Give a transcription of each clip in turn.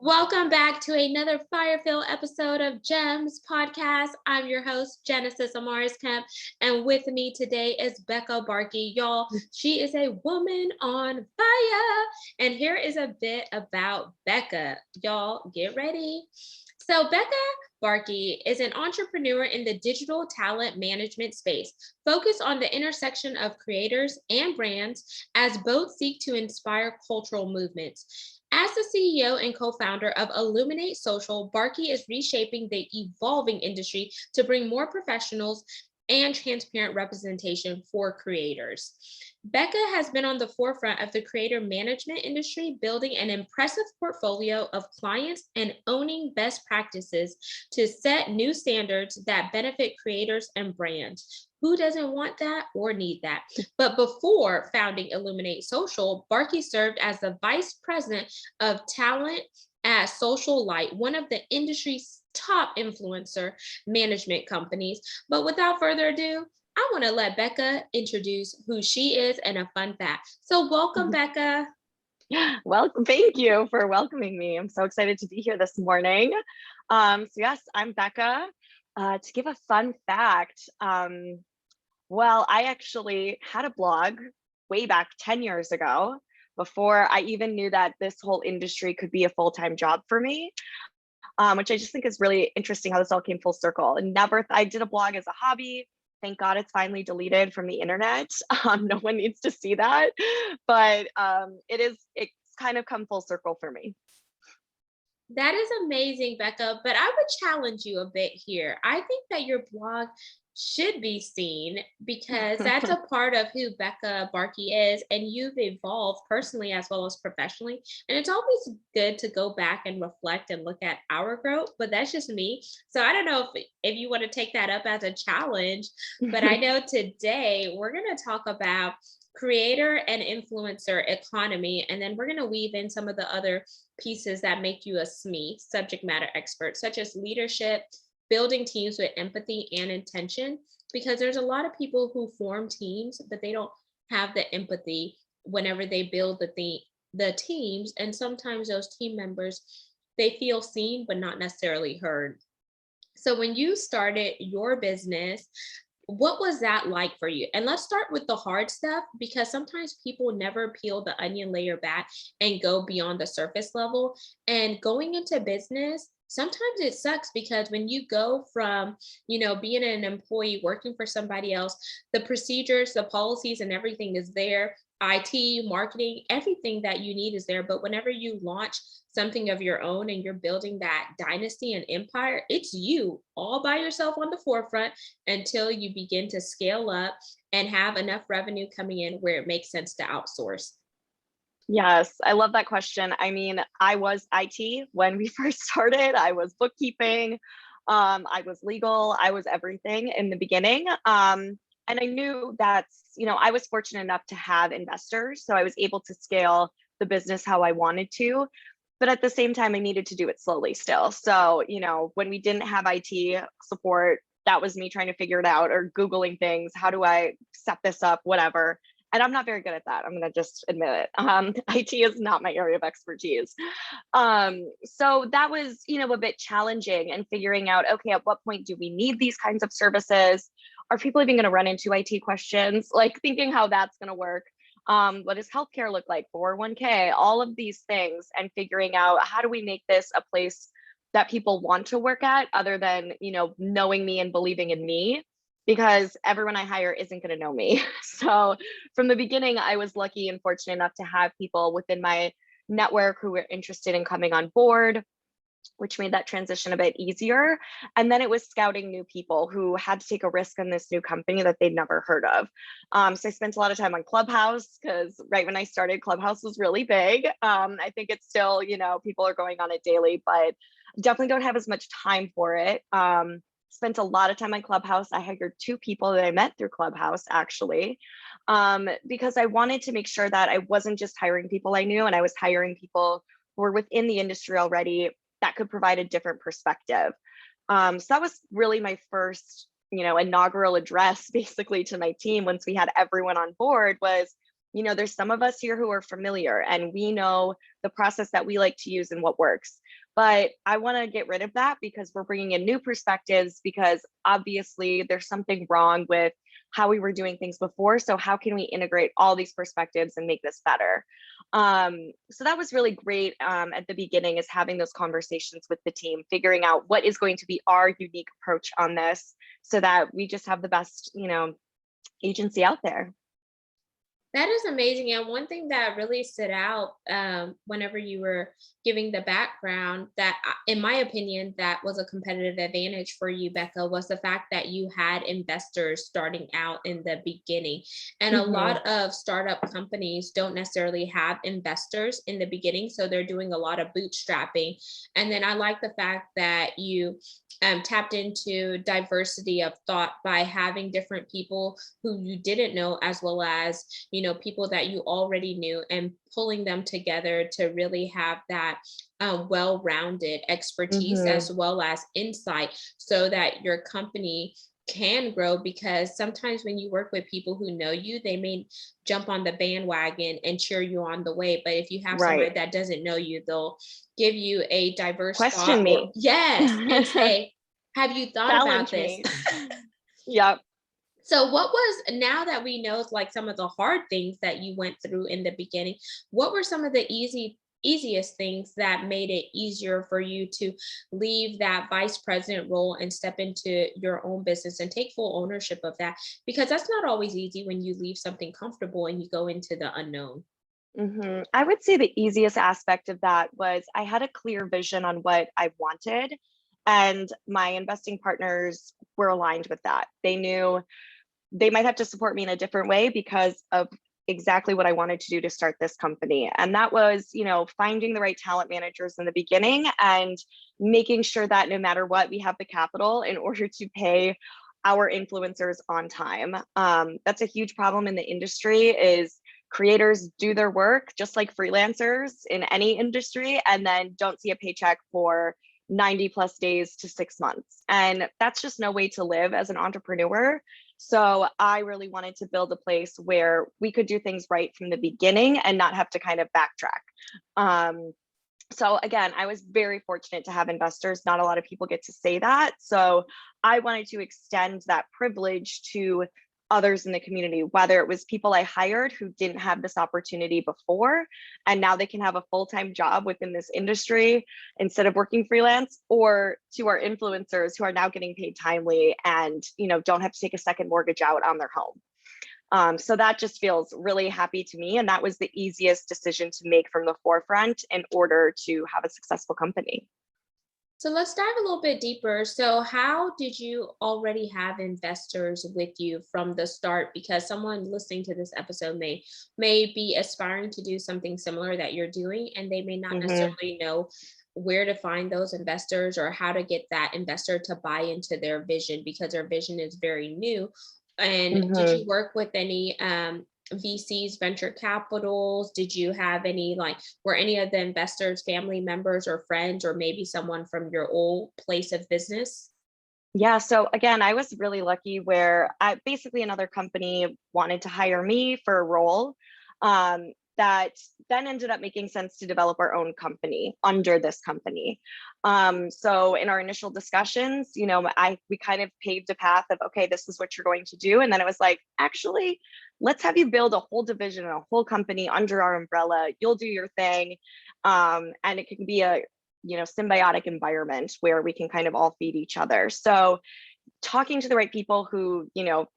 Welcome back to another fire-filled episode of Gems Podcast. I'm your host, Genesis Amaris Kemp, and with me today is Becca Bahrke. Y'all, she is a woman on fire. And here is a bit about Becca. Y'all, get ready. So Becca Bahrke is an entrepreneur in the digital talent management space, focused on the intersection of creators and brands as both seek to inspire cultural movements. As the CEO and co-founder of Illuminate Social, Bahrke is reshaping the evolving industry to bring more professionals and transparent representation for creators. Becca has been on the forefront of the creator management industry, building an impressive portfolio of clients and owning best practices to set new standards that benefit creators and brands. Who doesn't want that or need that? But before founding Illuminate Social, Bahrke served as the vice president of talent at Socialyte, one of the industry's top influencer management companies. But without further ado, I want to let Becca introduce who she is and a fun fact. So welcome, Becca. Well, thank you for welcoming me. I'm so excited to be here this morning. So yes, I'm Becca. To give a fun fact, well, I actually had a blog way back 10 years ago before I even knew that this whole industry could be a full-time job for me, which I just think is really interesting how this all came full circle. And I did a blog as a hobby. Thank God it's finally deleted from the internet. No one needs to see that, but it's kind of come full circle for me. That is amazing, Becca, but I would challenge you a bit here. I think that your blog should be seen because that's a part of who Becca Bahrke is, and you've evolved personally as well as professionally. And it's always good to go back and reflect and look at our growth, but that's just me. So I don't know if you want to take that up as a challenge, but I know today we're going to talk about creator and influencer economy, and then we're going to weave in some of the other pieces that make you a SME, subject matter expert, such as leadership, building teams with empathy and intention, because there's a lot of people who form teams, but they don't have the empathy whenever they build the teams. And sometimes those team members, they feel seen, but not necessarily heard. So when you started your business, what was that like for you? And let's start with the hard stuff, because sometimes people never peel the onion layer back and go beyond the surface level. And going into business, sometimes it sucks because when you go from, being an employee working for somebody else, the procedures, the policies, and everything is there. IT, marketing, everything that you need is there. But whenever you launch something of your own and you're building that dynasty and empire, it's you all by yourself on the forefront until you begin to scale up and have enough revenue coming in where it makes sense to outsource. Yes, I love that question. I mean, I was IT when we first started. I was bookkeeping, I was legal, I was everything in the beginning. And I knew that, I was fortunate enough to have investors, so I was able to scale the business how I wanted to. But at the same time, I needed to do it slowly still. So, when we didn't have IT support, that was me trying to figure it out or Googling things. How do I set this up, whatever. And I'm not very good at that. I'm going to just admit it. IT is not my area of expertise. So that was, a bit challenging and figuring out, okay, at what point do we need these kinds of services? Are people even going to run into IT questions? Like thinking how that's going to work. What does healthcare look like? 401k, all of these things, and figuring out how do we make this a place that people want to work at other than, knowing me and believing in me, because everyone I hire isn't going to know me. So from the beginning, I was lucky and fortunate enough to have people within my network who were interested in coming on board, which made that transition a bit easier. And then it was scouting new people who had to take a risk on this new company that they'd never heard of. So I spent a lot of time on Clubhouse because right when I started, Clubhouse was really big. I think it's still, people are going on it daily, but definitely don't have as much time for it. Spent a lot of time on Clubhouse. I hired 2 people that I met through Clubhouse, actually, because I wanted to make sure that I wasn't just hiring people I knew, and I was hiring people who were within the industry already that could provide a different perspective. So that was really my first, inaugural address, basically, to my team once we had everyone on board was, there's some of us here who are familiar and we know the process that we like to use and what works. But I want to get rid of that because we're bringing in new perspectives, because obviously there's something wrong with how we were doing things before. So how can we integrate all these perspectives and make this better? So that was really great at the beginning, is having those conversations with the team, figuring out what is going to be our unique approach on this so that we just have the best, agency out there. That is amazing. And one thing that really stood out whenever you were giving the background, that, in my opinion, that was a competitive advantage for you, Becca, was the fact that you had investors starting out in the beginning. And a lot of startup companies don't necessarily have investors in the beginning. So they're doing a lot of bootstrapping. And then I like the fact that you tapped into diversity of thought by having different people who you didn't know, as well as people that you already knew, and pulling them together to really have that well-rounded expertise as well as insight, so that your company can grow. Because sometimes when you work with people who know you, they may jump on the bandwagon and cheer you on the way, but if you have somebody Right. that doesn't know you, they'll give you a diverse Question thought, or me. yes, and say, have you thought about Challenge this? me. Yep. So what was, now that we know like some of the hard things that you went through in the beginning, what were some of the easiest things that made it easier for you to leave that vice president role and step into your own business and take full ownership of that? Because that's not always easy when you leave something comfortable and you go into the unknown. I would say the easiest aspect of that was I had a clear vision on what I wanted, and my investing partners were aligned with that. They knew they might have to support me in a different way because of exactly what I wanted to do to start this company. And that was, finding the right talent managers in the beginning and making sure that no matter what, we have the capital in order to pay our influencers on time. That's a huge problem in the industry, is creators do their work just like freelancers in any industry and then don't see a paycheck for 90 plus days to 6 months. And that's just no way to live as an entrepreneur. So I really wanted to build a place where we could do things right from the beginning and not have to kind of backtrack. So again, I was very fortunate to have investors. Not a lot of people get to say that. So I wanted to extend that privilege to others in the community, whether it was people I hired who didn't have this opportunity before, and now they can have a full-time job within this industry instead of working freelance, or to our influencers who are now getting paid timely and don't have to take a second mortgage out on their home. So that just feels really happy to me. And that was the easiest decision to make from the forefront in order to have a successful company. So let's dive a little bit deeper. So how did you already have investors with you from the start? Because someone listening to this episode may be aspiring to do something similar that you're doing, and they may not necessarily know where to find those investors or how to get that investor to buy into their vision, because their vision is very new. And did you work with any VCs, venture capitals? Did you have any, like, were any of the investors family members or friends, or maybe someone from your old place of business? Yeah, so again, I was really lucky where basically another company wanted to hire me for a role that then ended up making sense to develop our own company under this company. So in our initial discussions, we kind of paved a path of, okay, this is what you're going to do. And then it was like, actually, let's have you build a whole division, a whole company under our umbrella. You'll do your thing. And it can be a symbiotic environment where we can kind of all feed each other. So talking to the right people who,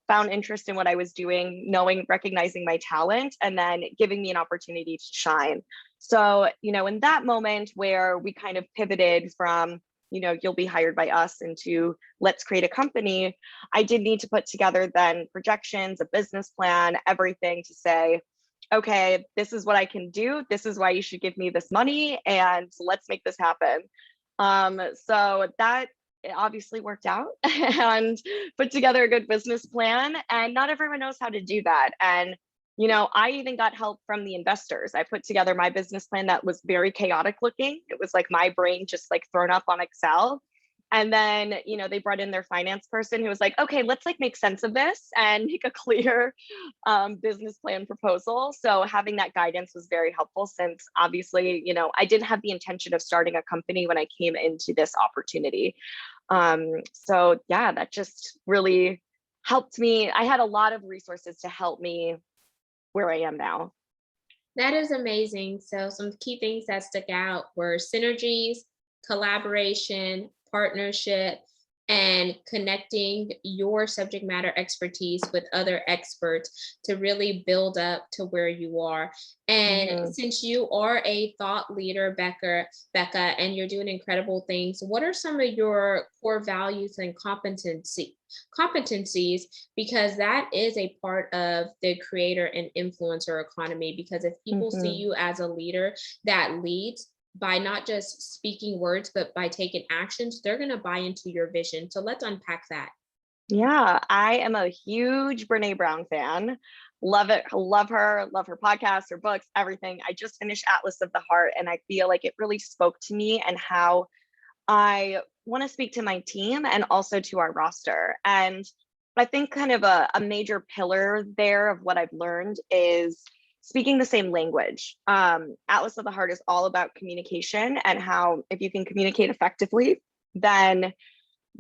found interest in what I was doing, recognizing my talent, and then giving me an opportunity to shine. So, in that moment where we kind of pivoted from, you'll be hired by us, into let's create a company, I did need to put together then projections, a business plan, everything to say, okay, this is what I can do. This is why you should give me this money, and let's make this happen. So that obviously worked out and put together a good business plan. And not everyone knows how to do that. And I even got help from the investors. I put together my business plan that was very chaotic looking. It was like my brain just like thrown up on Excel. And then, they brought in their finance person who was like, okay, let's like make sense of this and make a clear business plan proposal. So having that guidance was very helpful, since obviously, I didn't have the intention of starting a company when I came into this opportunity. So yeah, that just really helped me. I had a lot of resources to help me where I am now. That is amazing. So, some key things that stuck out were synergies, collaboration, partnership, and connecting your subject matter expertise with other experts to really build up to where you are. And Mhm. since you are a thought leader, Becca, and you're doing incredible things, what are some of your core values and competencies, because that is a part of the creator and influencer economy. Because if people see Mhm. you as a leader that leads by not just speaking words but by taking actions, they're going to buy into your vision. So let's unpack that. Yeah, I am a huge Brene Brown fan. Love it. Love her podcast, her books, everything. I just finished Atlas of the Heart, and I feel like it really spoke to me and how I want to speak to my team and also to our roster. And I think kind of a major pillar there of what I've learned is speaking the same language. Atlas of the Heart is all about communication, and how if you can communicate effectively, then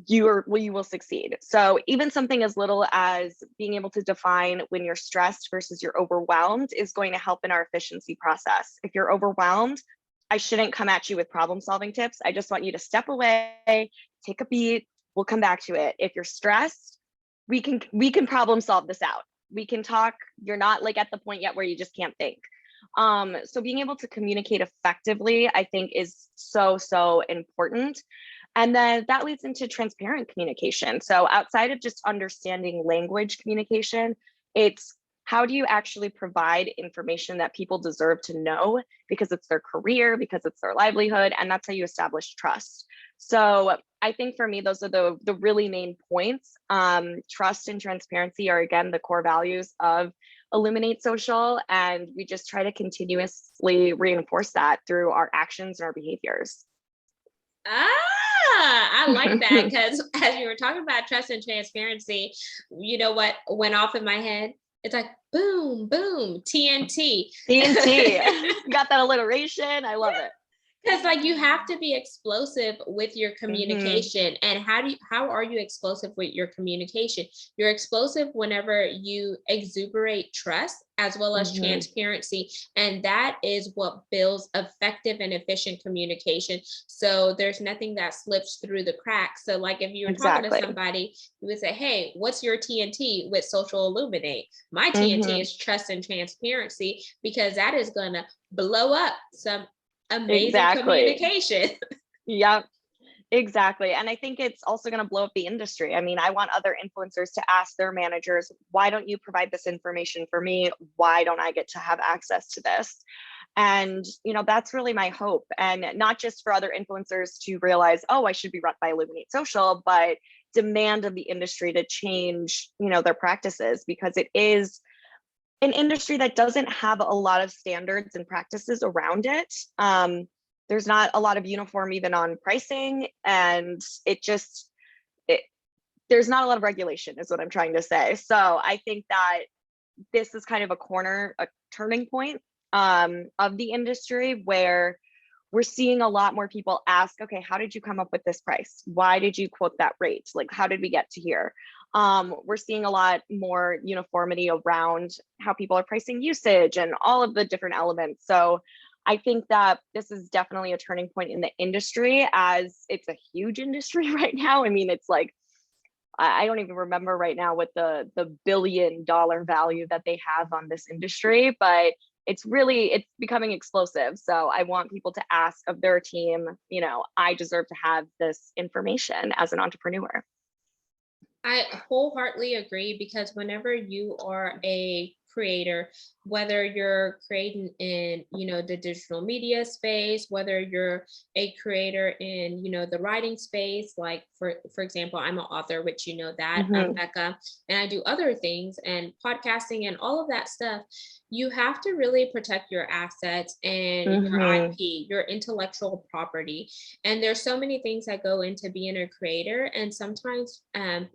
you will succeed. So even something as little as being able to define when you're stressed versus you're overwhelmed is going to help in our efficiency process. If you're overwhelmed, I shouldn't come at you with problem solving tips. I just want you to step away, take a beat, we'll come back to it. If you're stressed, we can problem solve this out. We can talk. You're not like at the point yet where you just can't think. So being able to communicate effectively, I think, is so important. And then that leads into transparent communication. So outside of just understanding language communication, it's how do you actually provide information that people deserve to know, because it's their career, because it's their livelihood, and that's how you establish trust. So I think for me, those are the really main points. Trust and transparency are, again, the core values of Illuminate Social, and we just try to continuously reinforce that through our actions and our behaviors. I like that, because as you were talking about trust and transparency, you know what went off in my head? It's like boom, boom, TNT. TNT. Got that alliteration. I love it. Because like you have to be explosive with your Hmm. communication. And how are you explosive with your communication? You're explosive whenever you exuberate trust as well as Hmm. transparency. And that is what builds effective and efficient communication. So there's nothing that slips through the cracks. So like if you were talking to Exactly. somebody, you would say, hey, what's your TNT with Social Illuminate? My TNT Hmm. is trust and transparency, because that is gonna blow up some amazing Exactly. communication. Yep. Exactly. And I think it's also going to blow up the industry. I mean, I want other influencers to ask their managers, why don't you provide this information for me? Why don't I get to have access to this? And, that's really my hope. And not just for other influencers to realize, oh, I should be run by Illuminate Social, but demand of the industry to change, their practices, because it is an industry that doesn't have a lot of standards and practices around it. There's not a lot of uniform even on pricing, and it, there's not a lot of regulation, is what I'm trying to say. So I think that this is kind of a turning point of the industry, where we're seeing a lot more people ask, okay, how did you come up with this price? Why did you quote that rate? Like, how did we get to here? We're seeing a lot more uniformity around how people are pricing usage and all of the different elements. So I think that this is definitely a turning point in the industry, as it's a huge industry right now. I mean, it's like, I don't even remember right now what the $1 billion value that they have on this industry, but it's becoming explosive. So I want people to ask of their team, I deserve to have this information as an entrepreneur. I wholeheartedly agree, because whenever you are a creator, whether you're creating in, the digital media space, whether you're a creator in, the writing space, like for example, I'm an author, which you know that, Hmm. Becca, and I do other things and podcasting and all of that stuff. You have to really protect your assets and your Hmm. IP, your intellectual property. And there's so many things that go into being a creator. And sometimes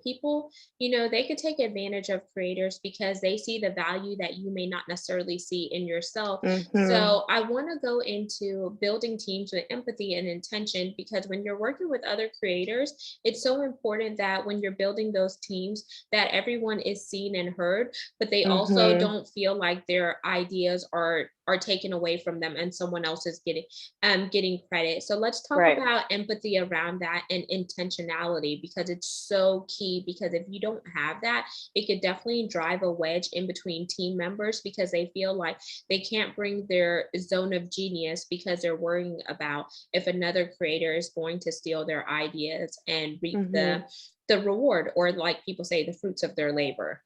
people, they could take advantage of creators because they see the value that you may not necessarily see in yourself. Hmm. So I want to go into building teams with empathy and intention, because when you're working with other creators, it's so important that when you're building those teams, that everyone is seen and heard, but they also Hmm. don't feel like their ideas are taken away from them and someone else is getting credit. So let's talk Right. about empathy around that and intentionality, because it's so key. Because if you don't have that, it could definitely drive a wedge in between team members, because they feel like they can't bring their zone of genius because they're worrying about if another creator is going to steal their ideas and reap Hmm. the reward, or like people say, the fruits of their labor.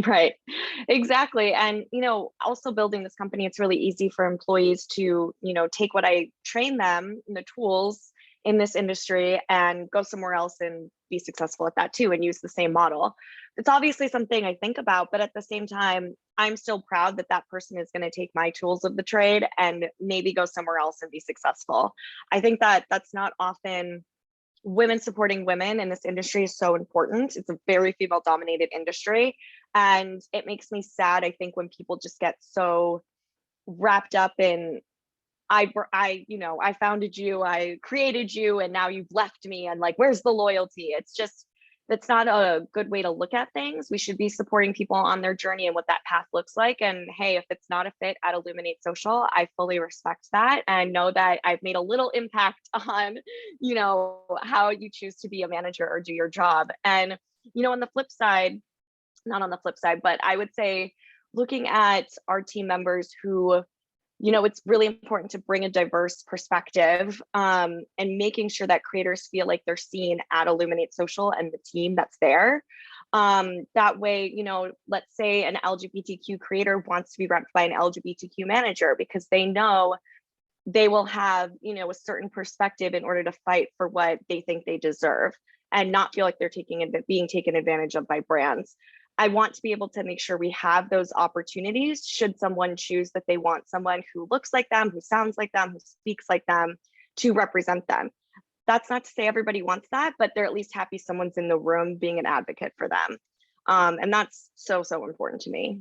Right. Exactly. And, also building this company, it's really easy for employees to, take what I train them, the tools in this industry, and go somewhere else and be successful at that too, and use the same model. It's obviously something I think about, but at the same time, I'm still proud that that person is going to take my tools of the trade and maybe go somewhere else and be successful. I think that that's not often. Women supporting women in this industry is so important. It's a very female dominated industry. And it makes me sad, I think, when people just get so wrapped up in, I founded you, I created you, and now you've left me. And like, where's the loyalty? It's just, that's not a good way to look at things. We should be supporting people on their journey and what that path looks like. And hey, if it's not a fit at Illuminate Social, I fully respect that and know that I've made a little impact on, how you choose to be a manager or do your job. And, on the flip side, not on the flip side, but I would say looking at our team members who, it's really important to bring a diverse perspective, and making sure that creators feel like they're seen at Illuminate Social and the team that's there. That way, let's say an LGBTQ creator wants to be repped by an LGBTQ manager because they know they will have, a certain perspective in order to fight for what they think they deserve and not feel like they're being taken advantage of by brands. I want to be able to make sure we have those opportunities should someone choose that they want someone who looks like them, who sounds like them, who speaks like them to represent them. That's not to say everybody wants that, but they're at least happy someone's in the room being an advocate for them. And that's so, so important to me.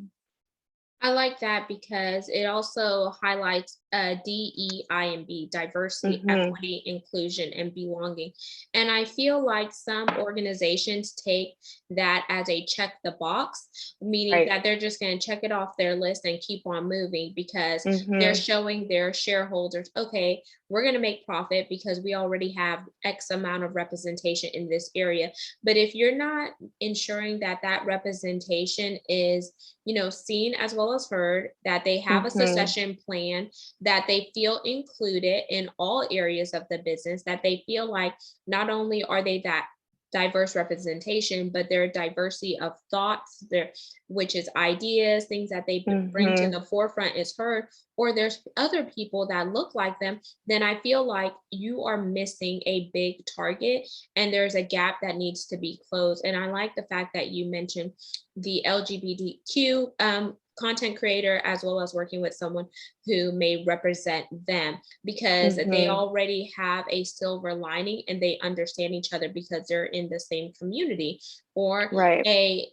I like that because it also highlights DEI and B, diversity, Hmm. equity, inclusion, and belonging. And I feel like some organizations take that as a check the box, meaning Right. that they're just going to check it off their list and keep on moving because they're Hmm. showing their shareholders, okay, we're going to make profit because we already have X amount of representation in this area. But if you're not ensuring that that representation is, seen as well as heard, that they have a Hmm. succession plan, that they feel included in all areas of the business, that they feel like not only are they that diverse representation, but their diversity of thoughts, their which is ideas, things that they bring to Hmm. the forefront is heard, or there's other people that look like them, then I feel like you are missing a big target and there's a gap that needs to be closed. And I like the fact that you mentioned the LGBTQ content creator, as well as working with someone who may represent them, because they Hmm. already have a silver lining and they understand each other because they're in the same community. Or Right. a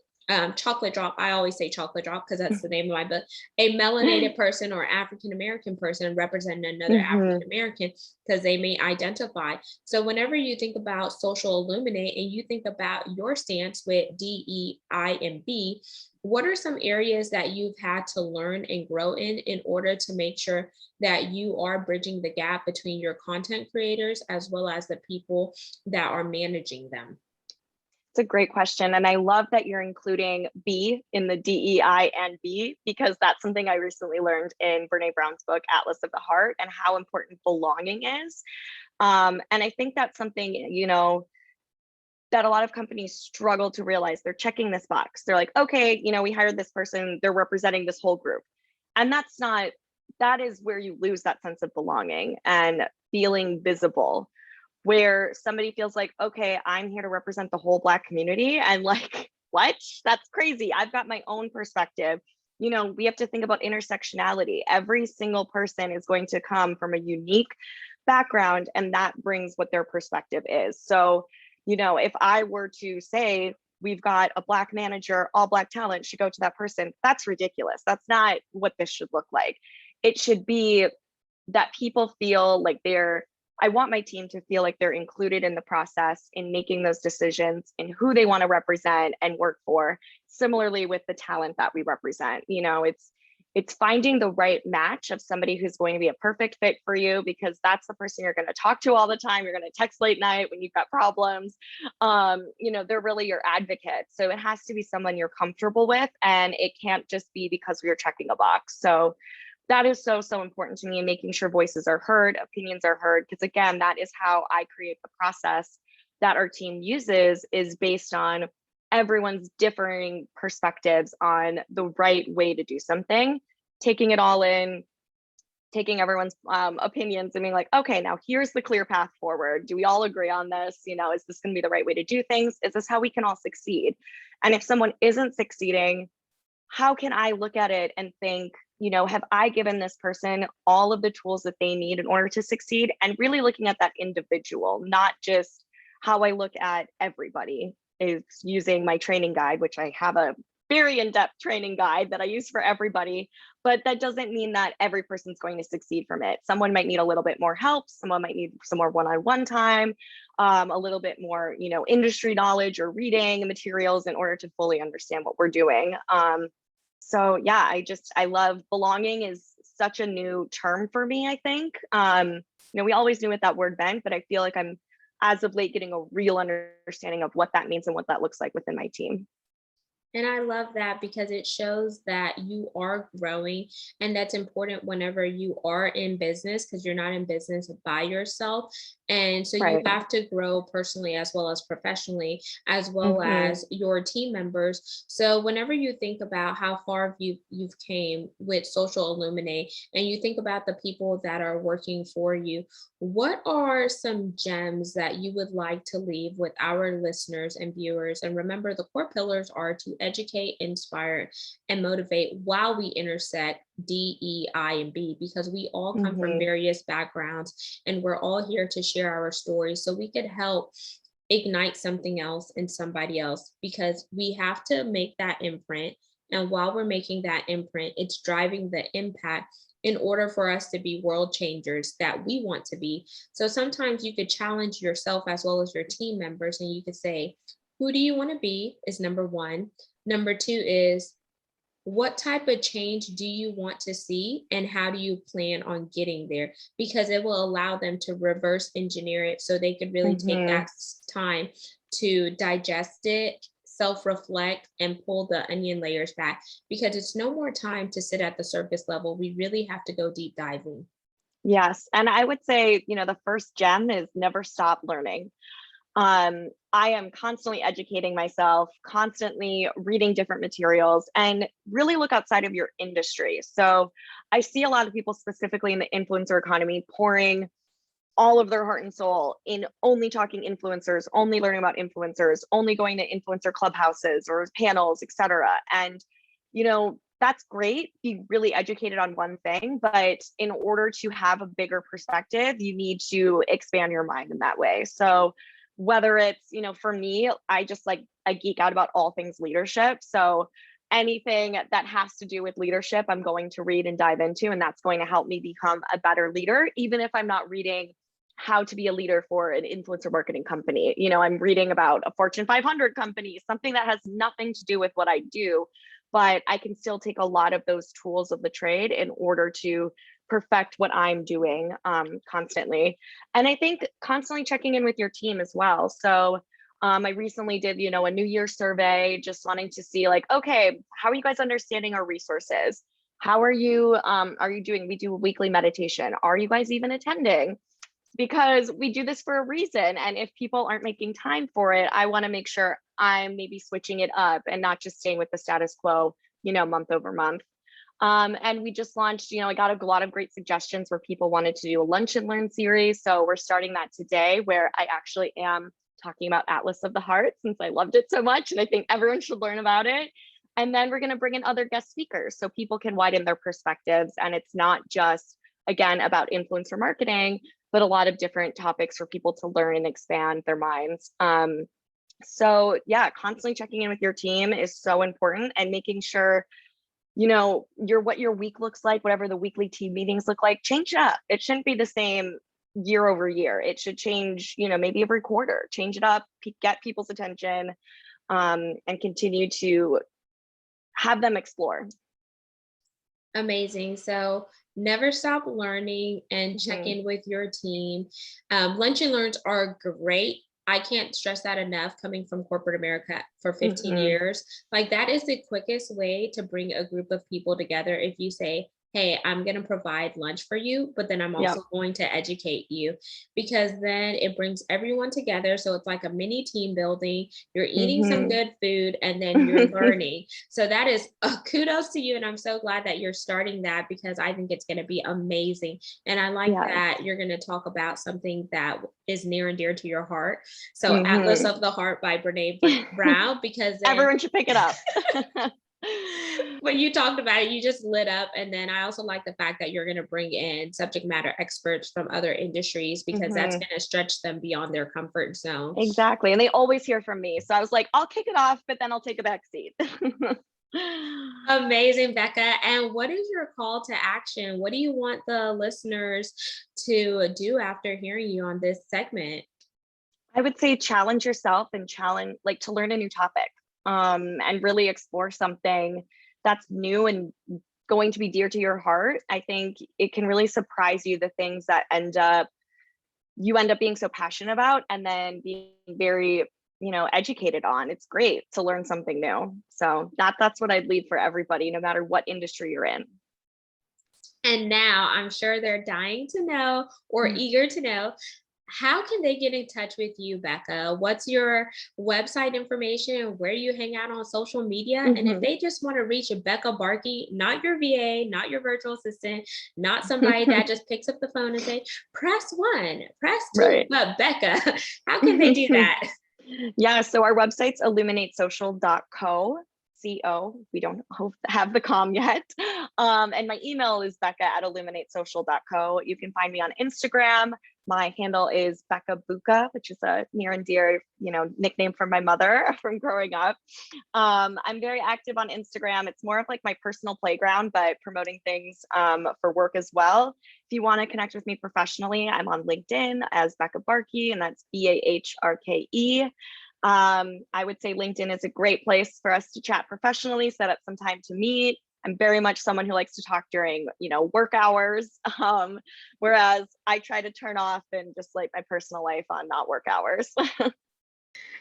chocolate drop, I always say chocolate drop because that's the name of my book, a melanated person or African American person representing another Hmm. African American, because they may identify. So whenever you think about Social Illuminate and you think about your stance with DEI and B, what are some areas that you've had to learn and grow in order to make sure that you are bridging the gap between your content creators as well as the people that are managing them? It's a great question. And I love that you're including B in the DEI and B, because that's something I recently learned in Brene Brown's book, Atlas of the Heart, and how important belonging is. And I think that's something, that a lot of companies struggle to realize. They're checking this box. They're like, okay, we hired this person, they're representing this whole group. And that is where you lose that sense of belonging and feeling visible, where somebody feels like, okay, I'm here to represent the whole Black community. And like, what? That's crazy. I've got my own perspective. We have to think about intersectionality. Every single person is going to come from a unique background, and that brings what their perspective is. So, if I were to say, we've got a Black manager, all Black talent should go to that person, that's ridiculous. That's not what this should look like. It should be that people feel like I want my team to feel like they're included in the process in making those decisions and who they want to represent and work for. Similarly with the talent that we represent, it's finding the right match of somebody who's going to be a perfect fit for you, because that's the person you're going to talk to all the time. You're going to text late night when you've got problems. They're really your advocate. So it has to be someone you're comfortable with, and it can't just be because we are checking a box. So that is so, so important to me, and making sure voices are heard, opinions are heard, because again, that is how I create the process that our team uses, is based on everyone's differing perspectives on the right way to do something, taking it all in, taking everyone's opinions and being like, okay, now here's the clear path forward. Do we all agree on this? Is this going to be the right way to do things? Is this how we can all succeed? And if someone isn't succeeding, how can I look at it and think, have I given this person all of the tools that they need in order to succeed? And really looking at that individual, not just how I look at everybody, is using my training guide, which I have a very in-depth training guide that I use for everybody, but that doesn't mean that every person's going to succeed from it. Someone might need a little bit more help. Someone might need some more one-on-one time, a little bit more, industry knowledge or reading materials in order to fully understand what we're doing. So yeah, I love belonging is such a new term for me, I think. We always knew what that word meant, but I feel like I'm, as of late, getting a real understanding of what that means and what that looks like within my team. And I love that because it shows that you are growing. And that's important whenever you are in business, because you're not in business by yourself. And so you Right. have to grow personally as well as professionally, as well as your team members. So whenever you think about how far you've came with Social Illuminate, and you think about the people that are working for you, what are some gems that you would like to leave with our listeners and viewers? And remember, the core pillars are to educate, inspire, and motivate, while we intersect D, E, I, and B, because we all come from various backgrounds, and we're all here to share our stories so we could help ignite something else in somebody else, because we have to make that imprint. And while we're making that imprint, it's driving the impact in order for us to be world changers that we want to be. So sometimes you could challenge yourself as well as your team members, and you could say, who do you want to be? Is number one. Number two is, what type of change do you want to see, and how do you plan on getting there? Because it will allow them to reverse engineer it, so they could really take that time to digest it, self-reflect, and pull the onion layers back, because it's no more time to sit at the surface level. We really have to go deep diving. Yes. And I would say, the first gem is never stop learning. I am constantly educating myself, constantly reading different materials, and really look outside of your industry. So I see a lot of people, specifically in the influencer economy, pouring all of their heart and soul in only talking influencers, only learning about influencers, only going to influencer clubhouses or panels, etc. And, that's great, be really educated on one thing, but in order to have a bigger perspective, you need to expand your mind in that way. So whether it's, for me, I geek out about all things leadership. So anything that has to do with leadership, I'm going to read and dive into, and that's going to help me become a better leader, even if I'm not reading how to be a leader for an influencer marketing company. I'm reading about a Fortune 500 company, something that has nothing to do with what I do, but I can still take a lot of those tools of the trade in order to perfect what I'm doing constantly. And I think constantly checking in with your team as well. So I recently did, a New Year's survey, just wanting to see okay, how are you guys understanding our resources? How are you doing? We do a weekly meditation. Are you guys even attending? Because we do this for a reason. And if people aren't making time for it, I want to make sure I'm maybe switching it up and not just staying with the status quo, month over month. And we just launched, I got a lot of great suggestions where people wanted to do a lunch and learn series. So we're starting that today, where I actually am talking about Atlas of the Heart, since I loved it so much and I think everyone should learn about it. And then we're going to bring in other guest speakers so people can widen their perspectives. And it's not just, again, about influencer marketing, but a lot of different topics for people to learn and expand their minds. So yeah, constantly checking in with your team is so important, and making sure, what your week looks like, whatever the weekly team meetings look like, change it up. It shouldn't be the same year over year. It should change, maybe every quarter, change it up, get people's attention, and continue to have them explore. Amazing. So never stop learning and check in with your team. Lunch and learns are great. I can't stress that enough, coming from corporate America for 15 years. Like, that is the quickest way to bring a group of people together. If you say, hey, I'm going to provide lunch for you, but then I'm also going to educate you, because then it brings everyone together. So it's like a mini team building. You're eating some good food, and then you're learning. So that is kudos to you. And I'm so glad that you're starting that, because I think it's going to be amazing. And I like that you're going to talk about something that is near and dear to your heart. So Atlas of the Heart by Brene Brown, because everyone should pick it up. When you talked about it, you just lit up. And then I also like the fact that you're going to bring in subject matter experts from other industries, because that's going to stretch them beyond their comfort zone. Exactly. And they always hear from me. So I was like, I'll kick it off, but then I'll take a back seat. Amazing, Becca. And what is your call to action? What do you want the listeners to do after hearing you on this segment? I would say challenge yourself, and to learn a new topic, and really explore something that's new and going to be dear to your heart. I think it can really surprise you, the things that you end up being so passionate about, and then being very, educated on. It's great to learn something new. So that's what I'd leave for everybody, no matter what industry you're in. And now I'm sure they're dying to know, or eager to know, how can they get in touch with you, Becca? What's your website information? Where do you hang out on social media? And if they just want to reach Becca Bahrke, not your VA, not your virtual assistant, not somebody that just picks up the phone and say, press 1, press 2, but Becca, how can they do that? Yeah, so our website's illuminatesocial.co. We don't have the com yet. And my email is becca@illuminatesocial.co. You can find me on Instagram. My handle is Becca Bahrke, which is a near and dear, nickname from my mother from growing up. I'm very active on Instagram. It's more of like my personal playground, but promoting things for work as well. If you want to connect with me professionally, I'm on LinkedIn as Becca Bahrke, and that's Bahrke. I would say LinkedIn is a great place for us to chat professionally, set up some time to meet. I'm very much someone who likes to talk during, work hours, whereas I try to turn off and just like my personal life on not work hours.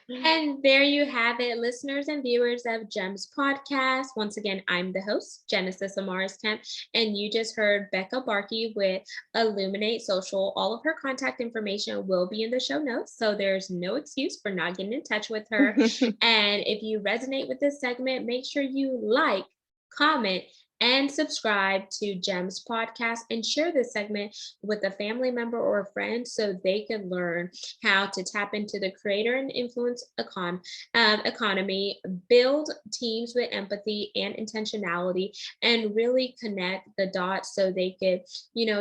And there you have it, listeners and viewers of GEMS Podcast. Once again, I'm the host, Genesis Amaris Kemp, and you just heard Becca Bahrke with Illuminate Social. All of her contact information will be in the show notes, so there's no excuse for not getting in touch with her. And if you resonate with this segment, make sure you like, comment, and subscribe to GEMS Podcast, and share this segment with a family member or a friend so they can learn how to tap into the creator and influence economy, build teams with empathy and intentionality, and really connect the dots so they could,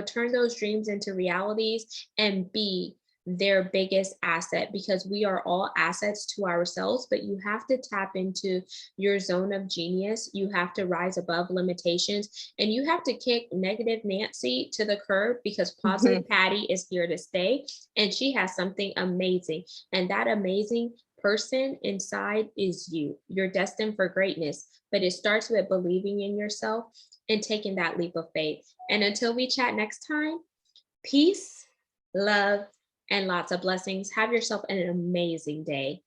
turn those dreams into realities and be their biggest asset, because we are all assets to ourselves, but you have to tap into your zone of genius. You have to rise above limitations, and you have to kick negative Nancy to the curb, because positive Patty is here to stay, and she has something amazing. And that amazing person inside is you. You're destined for greatness, but it starts with believing in yourself and taking that leap of faith. And until we chat next time, peace, love, and lots of blessings. Have yourself an amazing day.